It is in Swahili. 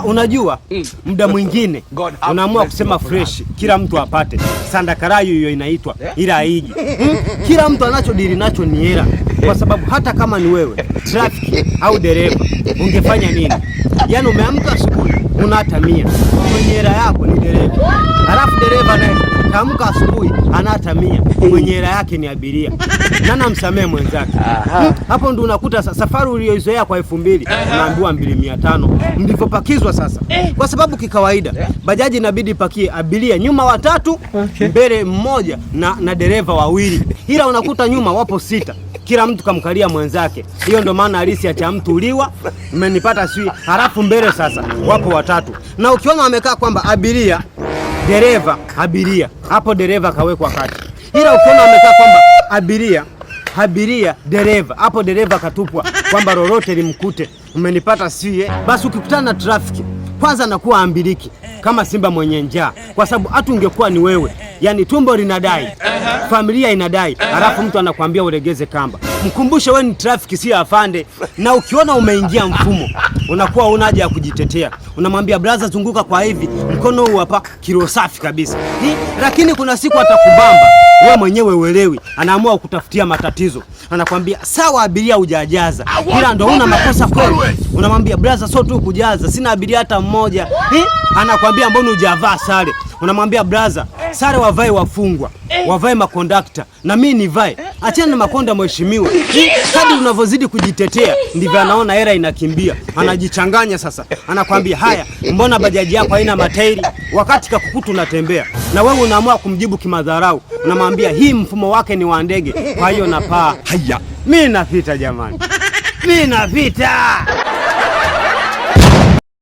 Unajua muda mwingine unaamua kusema fresh, kila mtu apate sandakarayu hiyo inaitwa, ila haiji. Kila mtu anachodili nacho ni hela, kwa sababu hata kama ni wewe traffic au dereva ungefanya nini? Yaani umeamka asubuhi una hata 100, mwenye hela yako ni dereva, halafu dereva naye kaamka asubuhi ana hata 100, mwenye hela yake ni abiria. Nana msamee mwenzake. Hapo ndo unakuta safari uliyoizoea kwa 2000 unaambiwa 2500 mlipopakizwa sasa. Kwa sababu kikawaida bajaji inabidi pakie abiria nyuma 3, mbele 1 na dereva 2, ila unakuta nyuma wapo 6, kila mtu kamkalia mwenzake. Hiyo ndo maana halisi ya cha mtu uliwa, umenipata sui. Halafu mbele sasa wapo 3, na ukiona wamekaa kwamba abiria dereva abiria, hapo dereva kawekwa kati. Ila ukiona wamekaa kwamba abiria dereva, hapo dereva katupwa kwamba lolote limkute, umenipata sie. Basi ukikutana na trafiki kwanza nakuwa ambiliki kama simba mwenye njaa, kwa sababu hata ungekuwa ni wewe, yani tumbo linadai, familia inadai, halafu mtu anakuambia ulegeze kamba. Mkumbushe wewe ni trafiki, si afande. Na ukiona umeingia mfumo unakuwa una haja ya kujitetea, unamwambia brother, zunguka kwa hivi, mkono huu hapa, kilo safi kabisa. Lakini kuna siku atakubamba wewe mwenyewe uelewi, anaamua kutafutia matatizo, anakwambia sawa abiria hujajaza, ila ndo una makosa kweli. Unamwambia brother, sio tu kujaza, sina abiria hata mmoja. Anakwambia mbona hujavaa sare? Unamwambia brother, sare wavae wafungwa, wavae makondakta, na mimi nivae. Achana na makonda mheshimiwa. Kadri unavyozidi kujitetea ndivyo anaona hela inakimbia, anajichanganya sasa. Anakwambia haya, mbona bajaji yako haina matairi wakati kakukutu unatembea? Na wewe unaamua kumjibu kimadharau, unamwambia hii mfumo wake ni wa ndege, kwa hiyo napaa. Haya, mimi napita jamani, mimi napita.